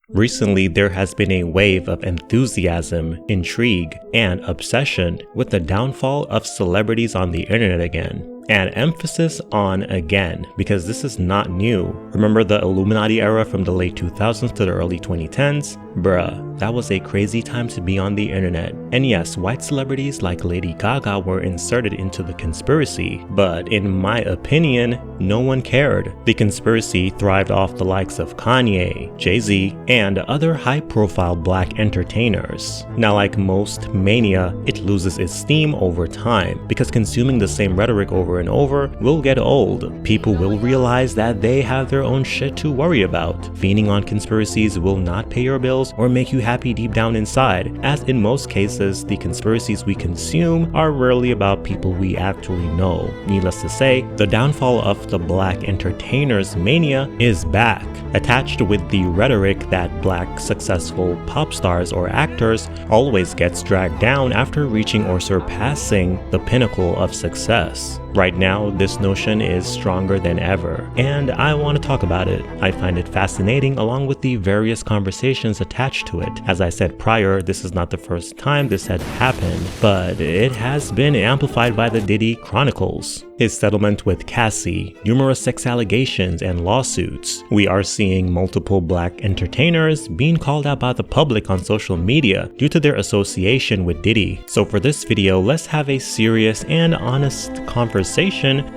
Recently, there has been a wave of enthusiasm, intrigue, and obsession with the downfall of celebrities on the internet again. And emphasis on again, because this is not new. Remember the Illuminati era from the late 2000s to the early 2010s? Bruh, that was a crazy time to be on the internet. And yes, white celebrities like Lady Gaga were inserted into the conspiracy, but in my opinion, no one cared. The conspiracy thrived off the likes of Kanye, Jay-Z, and other high-profile black entertainers. Now, like most mania, it loses its steam over time, because consuming the same rhetoric over and over will get old. People will realize that they have their own shit to worry about. Fiending on conspiracies will not pay your bills or make you happy deep down inside, as in most cases, the conspiracies we consume are rarely about people we actually know. Needless to say, the downfall of the black entertainers mania is back, attached with the rhetoric that black successful pop stars or actors always gets dragged down after reaching or surpassing the pinnacle of success. Right now, this notion is stronger than ever, and I want to talk about it. I find it fascinating along with the various conversations attached to it. As I said prior, this is not the first time this had happened, but it has been amplified by the Diddy Chronicles. His settlement with Cassie, numerous sex allegations and lawsuits. We are seeing multiple black entertainers being called out by the public on social media due to their association with Diddy. So for this video, let's have a serious and honest conversation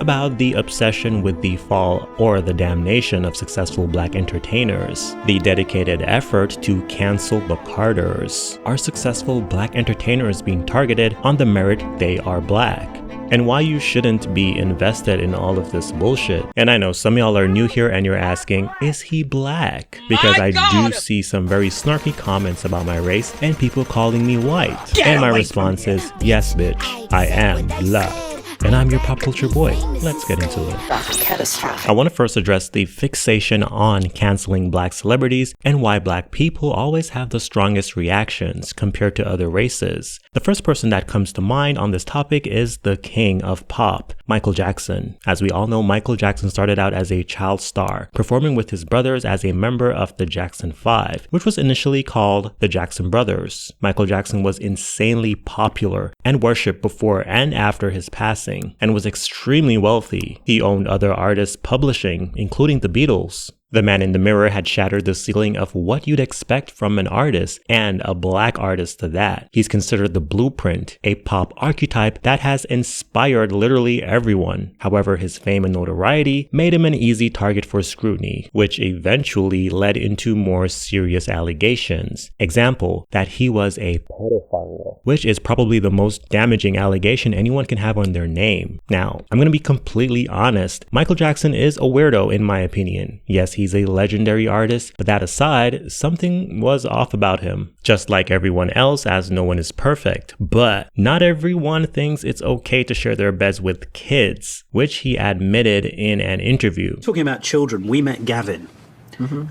about the obsession with the fall or the damnation of successful black entertainers, the dedicated effort to cancel the Carters. Are successful black entertainers being targeted on the merit they are black? And why you shouldn't be invested in all of this bullshit. And I know some of y'all are new here and you're asking, is he black? Because I do see some very snarky comments about my race and people calling me white. And my response is, yes bitch, I am black. And I'm your pop culture boy. Let's get into it. I want to first address the fixation on canceling black celebrities and why black people always have the strongest reactions compared to other races. The first person that comes to mind on this topic is the king of pop, Michael Jackson. As we all know, Michael Jackson started out as a child star, performing with his brothers as a member of the Jackson 5, which was initially called the Jackson Brothers. Michael Jackson was insanely popular and worshipped before and after his passing, and was extremely wealthy. He owned other artists' publishing, including the Beatles. The Man in the Mirror had shattered the ceiling of what you'd expect from an artist, and a black artist to that. He's considered the blueprint, a pop archetype that has inspired literally everyone. However, his fame and notoriety made him an easy target for scrutiny, which eventually led into more serious allegations. Example, that he was a pedophile, which is probably the most damaging allegation anyone can have on their name. Now, I'm gonna be completely honest, Michael Jackson is a weirdo in my opinion. Yes, he's a legendary artist, but that aside, something was off about him. Just like everyone else, as no one is perfect. But not everyone thinks it's okay to share their beds with kids, which he admitted in an interview. Talking about children, we met Gavin.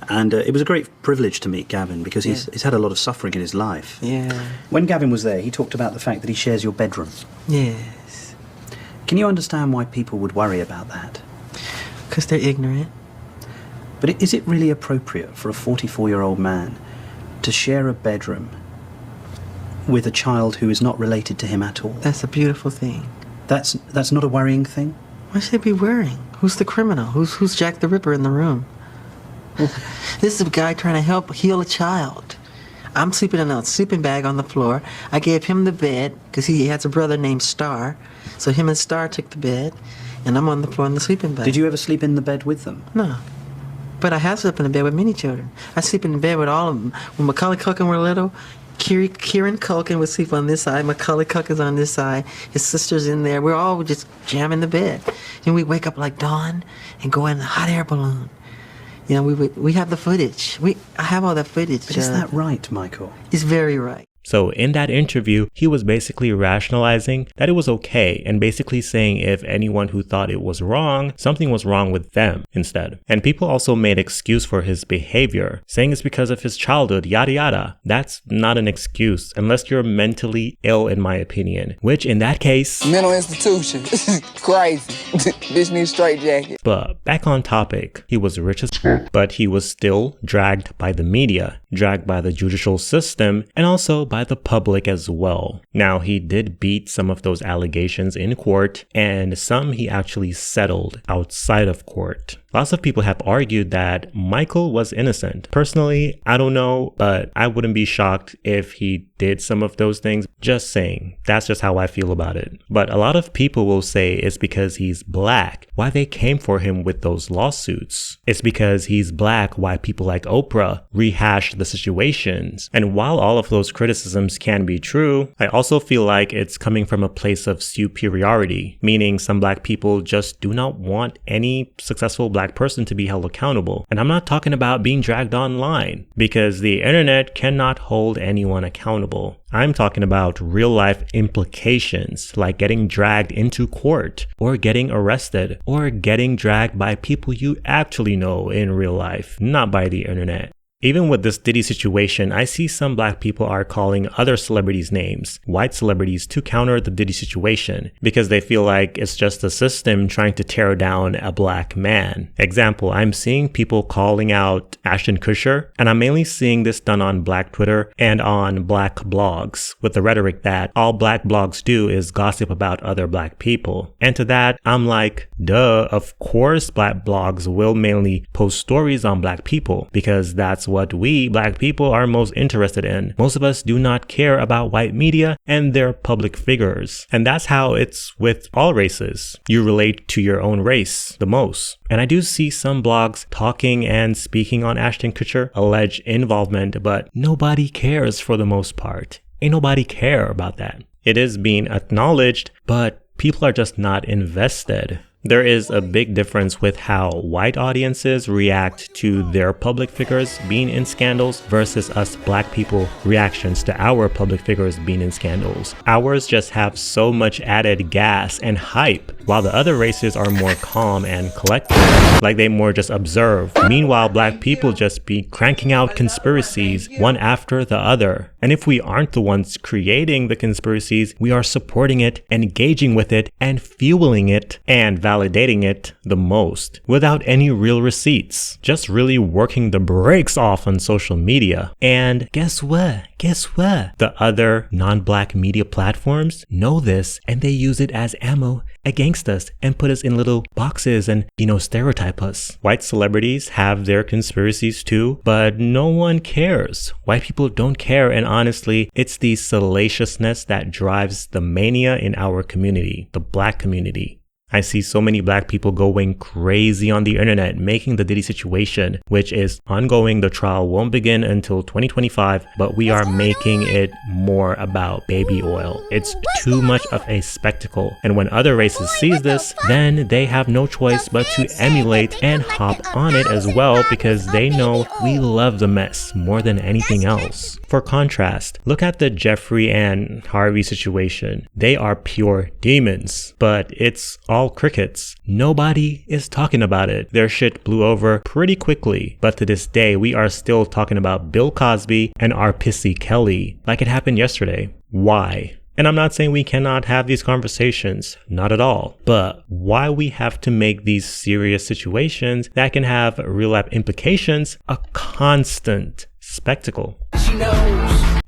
And it was a great privilege to meet Gavin because he's had a lot of suffering in his life. When Gavin was there, he talked about the fact that he shares your bedroom. Yes. Can you understand why people would worry about that? Because they're ignorant. But is it really appropriate for a 44-year-old man to share a bedroom with a child who is not related to him at all? That's a beautiful thing. That's not a worrying thing? Why should it be worrying? Who's the criminal? Who's Jack the Ripper in the room? This is a guy trying to heal a child. I'm sleeping in a sleeping bag on the floor. I gave him the bed because he has a brother named Star. So him and Star took the bed, and I'm on the floor in the sleeping bag. Did you ever sleep in the bed with them? No. But I have slept in the bed with many children. I sleep in the bed with all of them. When Macaulay Culkin were little, Kieran Culkin would sleep on this side, Macaulay Culkin's on this side, his sister's in there. We're all just jamming the bed. And we wake up like dawn and go in a hot air balloon. You know, we have the footage. I have all that footage. But is that right, Michael? It's very right. So in that interview, he was basically rationalizing that it was okay and basically saying if anyone who thought it was wrong, something was wrong with them instead. And people also made excuse for his behavior, saying it's because of his childhood, yada yada. That's not an excuse unless you're mentally ill, in my opinion, which in that case, mental institution. Crazy. Bitch needs straight jacket. But back on topic, he was rich as fuck, but he was still dragged by the media, dragged by the judicial system, and also by the public as well. Now, he did beat some of those allegations in court, and some he actually settled outside of court. Lots of people have argued that Michael was innocent. Personally, I don't know, but I wouldn't be shocked if he did some of those things. Just saying. That's just how I feel about it. But a lot of people will say it's because he's black why they came for him with those lawsuits. It's because he's black why people like Oprah rehash the situations. And while all of those criticisms can be true, I also feel like it's coming from a place of superiority, meaning some black people just do not want any successful black person to be held accountable. And I'm not talking about being dragged online, because the internet cannot hold anyone accountable. I'm talking about real life implications, like getting dragged into court, or getting arrested, or getting dragged by people you actually know in real life, not by the internet. Even with this Diddy situation, I see some black people are calling other celebrities names, white celebrities, to counter the Diddy situation because they feel like it's just the system trying to tear down a black man. Example, I'm seeing people calling out Ashton Kutcher, and I'm mainly seeing this done on black Twitter and on black blogs with the rhetoric that all black blogs do is gossip about other black people. And to that, I'm like, duh, of course black blogs will mainly post stories on black people because that's what we black people are most interested in. Most of us do not care about white media and their public figures. And that's how it's with all races. You relate to your own race the most. And I do see some blogs talking and speaking on Ashton Kutcher alleged involvement, but nobody cares for the most part. Ain't nobody care about that. It is being acknowledged, but people are just not invested. There is a big difference with how white audiences react to their public figures being in scandals versus us black people reactions to our public figures being in scandals. Ours just have so much added gas and hype, while the other races are more calm and collected, like they more just observe. Meanwhile, black people just be cranking out conspiracies one after the other. And if we aren't the ones creating the conspiracies, we are supporting it, engaging with it, and fueling it, and validating it the most without any real receipts, just really working the brakes off on social media. And guess what? The other non-black media platforms know this, and they use it as ammo against us and put us in little boxes and, stereotype us. White celebrities have their conspiracies too, but no one cares. White people don't care, and honestly, it's the salaciousness that drives the mania in our community, the black community. I see so many black people going crazy on the internet making the Diddy situation, which is ongoing. The trial won't begin until 2025, but we are making it more about baby oil. It's too much of a spectacle. And when other races see this, then they have no choice but to emulate and hop on it as well because they know we love the mess more than anything else. For contrast, look at the Jeffrey and Harvey situation. They are pure demons, but it's all crickets. Nobody is talking about it. Their shit blew over pretty quickly, but to this day, we are still talking about Bill Cosby and our pissy Kelly like it happened yesterday. Why? And I'm not saying we cannot have these conversations, not at all, but why we have to make these serious situations that can have real life implications a constant spectacle.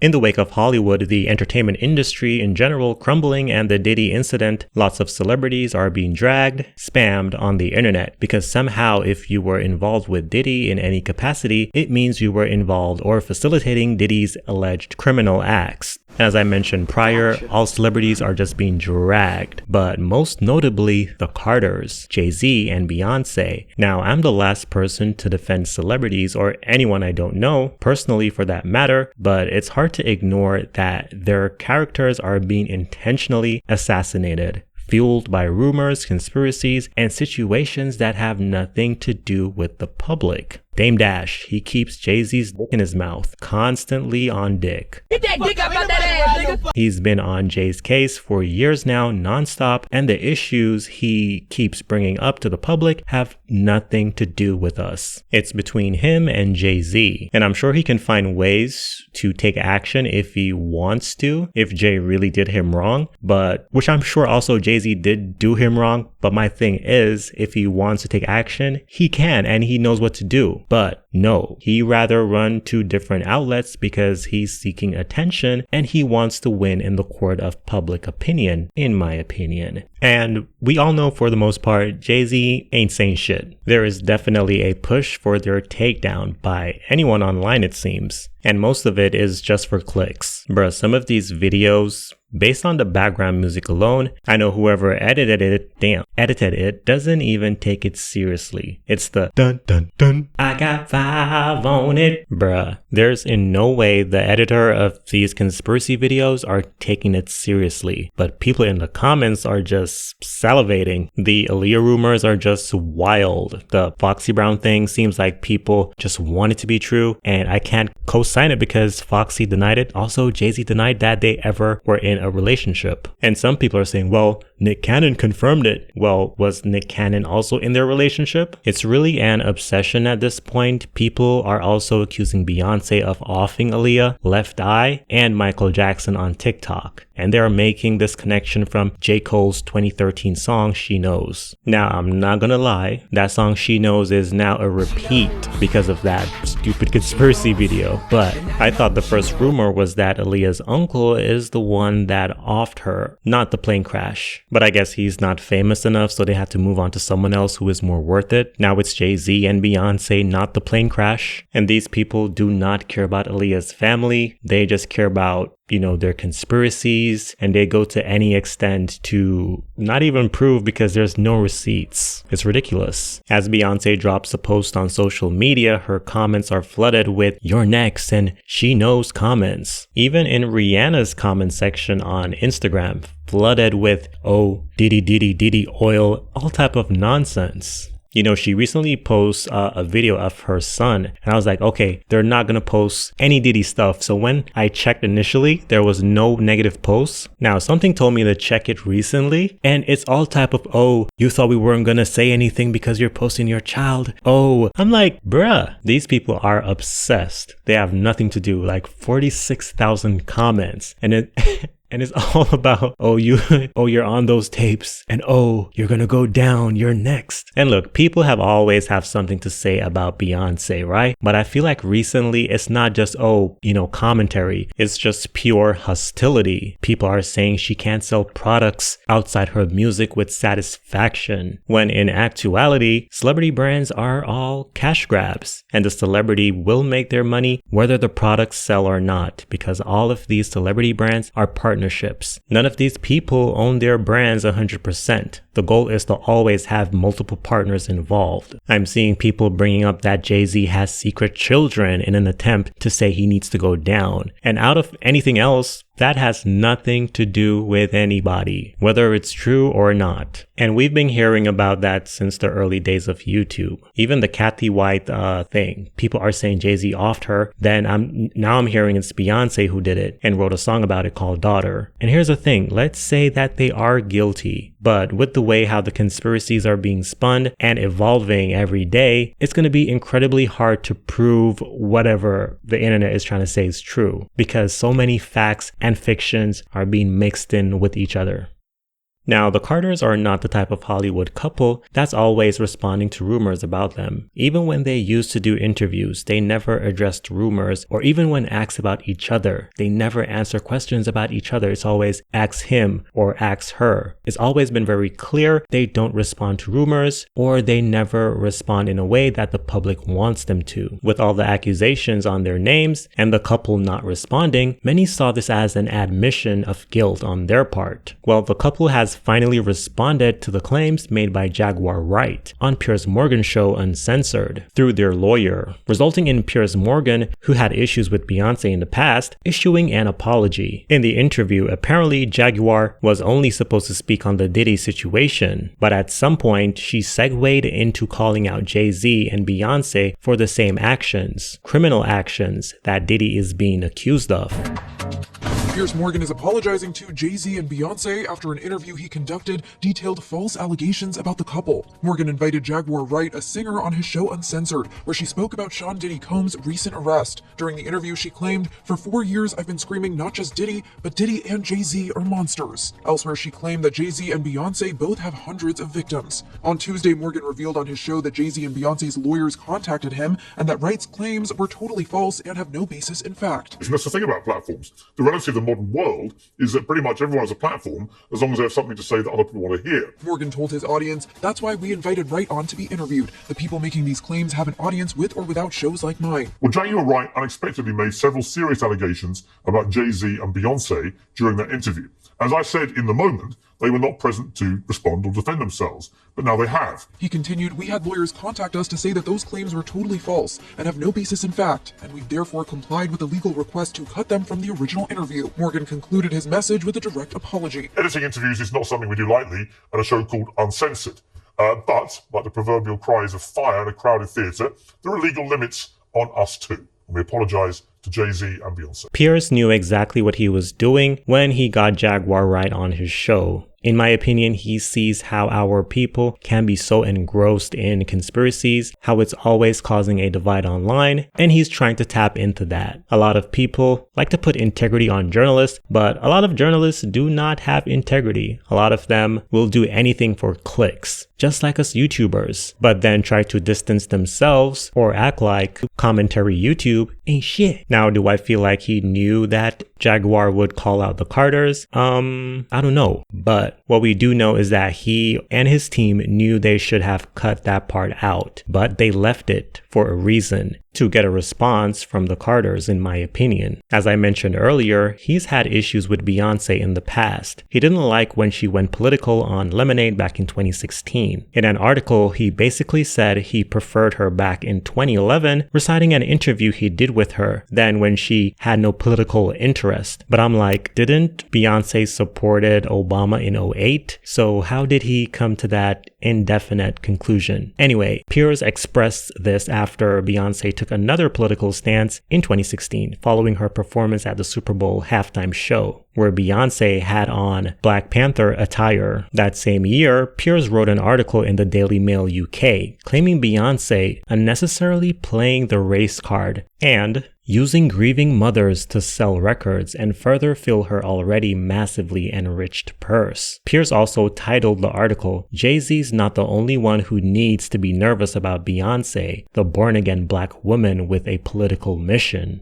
In the wake of Hollywood, the entertainment industry in general crumbling, and the Diddy incident, lots of celebrities are being dragged, spammed on the internet, because somehow if you were involved with Diddy in any capacity, it means you were involved or facilitating Diddy's alleged criminal acts. As I mentioned prior, all celebrities are just being dragged, but most notably the Carters, Jay-Z and Beyoncé. Now, I'm the last person to defend celebrities or anyone I don't know, personally for that matter, but it's hard to ignore that their characters are being intentionally assassinated, fueled by rumors, conspiracies, and situations that have nothing to do with the public. Dame Dash, he keeps Jay-Z's dick in his mouth, constantly on dick. Get that dick up out that ass, nigga! He's been on Jay's case for years now, nonstop, and the issues he keeps bringing up to the public have nothing to do with us. It's between him and Jay-Z, and I'm sure he can find ways to take action if he wants to, if Jay really did him wrong, but which I'm sure also Jay-Z did do him wrong. But my thing is, if he wants to take action, he can, and he knows what to do. But no, he rather run to different outlets because he's seeking attention and he wants to win in the court of public opinion, in my opinion. And we all know for the most part, Jay-Z ain't saying shit. There is definitely a push for their takedown by anyone online, it seems. And most of it is just for clicks. Bruh, some of these videos, based on the background music alone, I know whoever edited it doesn't even take it seriously. It's the dun dun dun, I got 5 on it. Bruh, there's in no way the editor of these conspiracy videos are taking it seriously. But people in the comments are just salivating. The Aaliyah rumors are just wild. The Foxy Brown thing seems like people just want it to be true, and I can't co-sign it because Foxy denied it. Also, Jay-Z denied that they ever were in a relationship. And some people are saying, well, Nick Cannon confirmed it. Well, was Nick Cannon also in their relationship? It's really an obsession at this point. People are also accusing Beyonce of offing Aaliyah, Left Eye, and Michael Jackson on TikTok. And they are making this connection from J. Cole's 2013 song, She Knows. Now, I'm not gonna lie, that song She Knows is now a repeat because of that stupid conspiracy video. But I thought the first rumor was that Aaliyah's uncle is the one that offed her, not the plane crash. But I guess he's not famous enough, so they had to move on to someone else who is more worth it. Now it's Jay-Z and Beyonce, not the plane crash. And these people do not care about Aaliyah's family. They just care about, their conspiracies, and they go to any extent to not even prove because there's no receipts. It's ridiculous. As Beyonce drops a post on social media, her comments are flooded with "you're next" and "she knows" comments. Even in Rihanna's comment section on Instagram, flooded with "oh, diddy oil," all type of nonsense. She recently posted a video of her son, and I was like, okay, they're not going to post any Diddy stuff. So when I checked initially, there was no negative posts. Now, something told me to check it recently, and it's all type of, "oh, you thought we weren't going to say anything because you're posting your child." Oh, I'm like, bruh, these people are obsessed. They have nothing to do, like 46,000 comments. And it... And it's all about, you're on those tapes, and you're gonna go down, you're next. And look, people have always have something to say about Beyonce, right? But I feel like recently it's not just, commentary. It's just pure hostility. People are saying she can't sell products outside her music with satisfaction. When in actuality, celebrity brands are all cash grabs. And the celebrity will make their money whether the products sell or not, because all of these celebrity brands are partnerships. None of these people own their brands 100%. The goal is to always have multiple partners involved. I'm seeing people bringing up that Jay-Z has secret children in an attempt to say he needs to go down. And out of anything else, that has nothing to do with anybody, whether it's true or not. And we've been hearing about that since the early days of YouTube. Even the Kathy White thing. People are saying Jay-Z offed her. Then I'm hearing it's Beyonce who did it and wrote a song about it called Daughter. And here's the thing. Let's say that they are guilty. But with the way how the conspiracies are being spun and evolving every day, it's going to be incredibly hard to prove whatever the internet is trying to say is true, because so many facts and fictions are being mixed in with each other. Now, the Carters are not the type of Hollywood couple that's always responding to rumors about them. Even when they used to do interviews, they never addressed rumors, or even when asked about each other, they never answer questions about each other. It's always ask him or ask her. It's always been very clear they don't respond to rumors, or they never respond in a way that the public wants them to. With all the accusations on their names and the couple not responding, many saw this as an admission of guilt on their part. Well, the couple has finally responded to the claims made by Jaguar Wright on Piers Morgan's show Uncensored through their lawyer, resulting in Piers Morgan, who had issues with Beyoncé in the past, issuing an apology. In the interview, apparently Jaguar was only supposed to speak on the Diddy situation, but at some point she segued into calling out Jay-Z and Beyoncé for the same actions, criminal actions, that Diddy is being accused of. Piers Morgan is apologizing to Jay-Z and Beyoncé after an interview he conducted detailed false allegations about the couple. Morgan invited Jaguar Wright, a singer, on his show Uncensored, where she spoke about Sean Diddy Combs' recent arrest. During the interview, she claimed, "For 4 years I've been screaming not just Diddy, but Diddy and Jay-Z are monsters." Elsewhere, she claimed that Jay-Z and Beyoncé both have hundreds of victims. On Tuesday, Morgan revealed on his show that Jay-Z and Beyoncé's lawyers contacted him and that Wright's claims were totally false and have no basis in fact. That's the thing about platforms. The relative of the modern world is that pretty much everyone has a platform as long as they have something to say that other people want to hear. Morgan told his audience, "That's why we invited Wright on to be interviewed. The people making these claims have an audience with or without shows like mine." Well, Jaguar Wright unexpectedly made several serious allegations about Jay-Z and Beyoncé during that interview. As I said in the moment, they were not present to respond or defend themselves, but now they have. He continued, "We had lawyers contact us to say that those claims were totally false and have no basis in fact, and we've therefore complied with the legal request to cut them from the original interview." Morgan concluded his message with a direct apology. Editing interviews is not something we do lightly at a show called Uncensored. But, like the proverbial cries of fire in a crowded theatre, there are legal limits on us too. And we apologise to Jay-Z and Beyoncé. Piers knew exactly what he was doing when he got Jaguar Wright on his show. In my opinion, he sees how our people can be so engrossed in conspiracies, how it's always causing a divide online, and he's trying to tap into that. A lot of people like to put integrity on journalists, but a lot of journalists do not have integrity. A lot of them will do anything for clicks, just like us YouTubers, but then try to distance themselves or act like commentary YouTube ain't shit. Now, do I feel like he knew that Jaguar would call out the Carters? I don't know, but what we do know is that he and his team knew they should have cut that part out, but they left it for a reason, to get a response from the Carters, in my opinion. As I mentioned earlier, he's had issues with Beyoncé in the past. He didn't like when she went political on Lemonade back in 2016. In an article, he basically said he preferred her back in 2011, reciting an interview he did with her, than when she had no political interest. But I'm like, didn't Beyoncé supported Obama in 2008? So how did he come to that indefinite conclusion? Anyway, Piers expressed this after Beyoncé took another political stance in 2016 following her performance at the Super Bowl halftime show, where Beyoncé had on Black Panther attire. That same year, Piers wrote an article in the Daily Mail UK claiming Beyoncé unnecessarily playing the race card and using grieving mothers to sell records and further fill her already massively enriched purse. Piers also titled the article, "Jay-Z's not the only one who needs to be nervous about Beyoncé, the born-again black woman with a political mission."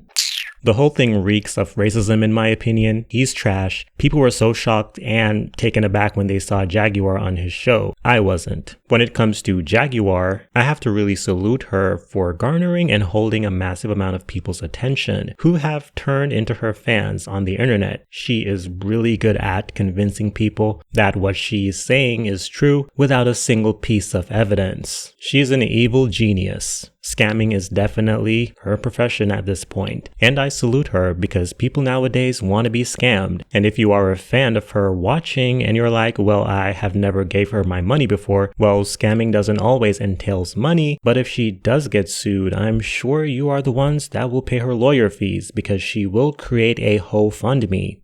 The whole thing reeks of racism in my opinion. He's trash. People were so shocked and taken aback when they saw Jaguar on his show. I wasn't. When it comes to Jaguar, I have to really salute her for garnering and holding a massive amount of people's attention who have turned into her fans on the internet. She is really good at convincing people that what she is saying is true without a single piece of evidence. She's an evil genius. Scamming is definitely her profession at this point, and I salute her because people nowadays want to be scammed. And if you are a fan of her watching and you're like, well, I have never gave her my money before, well, scamming doesn't always entails money, but if she does get sued, I'm sure you are the ones that will pay her lawyer fees because she will create a GoFundMe.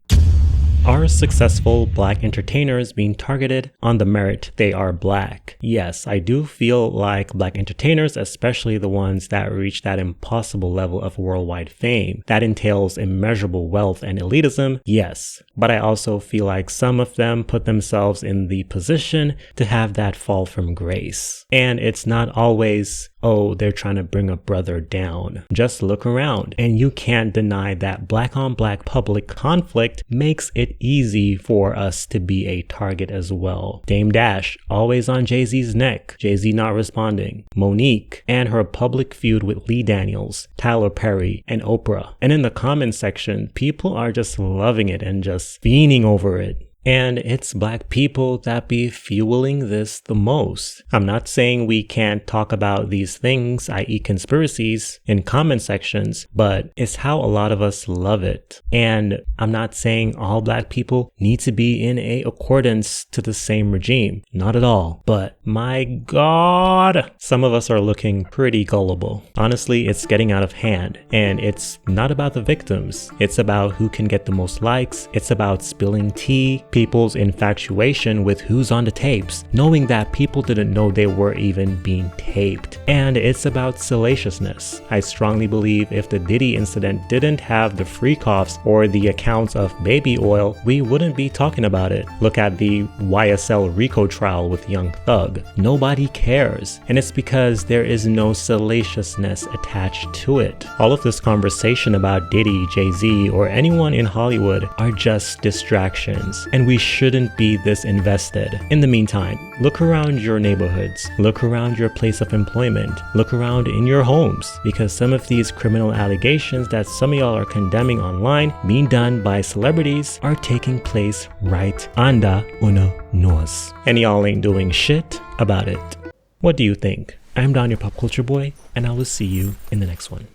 Are successful black entertainers being targeted on the merit they are black? Yes, I do feel like black entertainers, especially the ones that reach that impossible level of worldwide fame, that entails immeasurable wealth and elitism, yes. But I also feel like some of them put themselves in the position to have that fall from grace. And it's not always, oh, they're trying to bring a brother down. Just look around and you can't deny that black on black public conflict makes it easy for us to be a target as well. Dame Dash, always on Jay-Z's neck. Jay-Z not responding. Monique and her public feud with Lee Daniels, Tyler Perry, and Oprah. And in the comments section, people are just loving it and just fiending over it. And it's black people that be fueling this the most. I'm not saying we can't talk about these things, i.e. conspiracies, in comment sections, but it's how a lot of us love it. And I'm not saying all black people need to be in a accordance to the same regime. Not at all. But my God, some of us are looking pretty gullible. Honestly, it's getting out of hand. And it's not about the victims. It's about who can get the most likes. It's about spilling tea, people's infatuation with who's on the tapes, knowing that people didn't know they were even being taped. And it's about salaciousness. I strongly believe if the Diddy incident didn't have the freak offs or the accounts of baby oil, we wouldn't be talking about it. Look at the YSL RICO trial with Young Thug. Nobody cares. And it's because there is no salaciousness attached to it. All of this conversation about Diddy, Jay-Z, or anyone in Hollywood are just distractions, and we shouldn't be this invested. In the meantime, look around your neighborhoods, look around your place of employment, look around in your homes, because some of these criminal allegations that some of y'all are condemning online being done by celebrities are taking place right under uno nose. And y'all ain't doing shit about it. What do you think? I'm Don, your pop culture boy, and I will see you in the next one.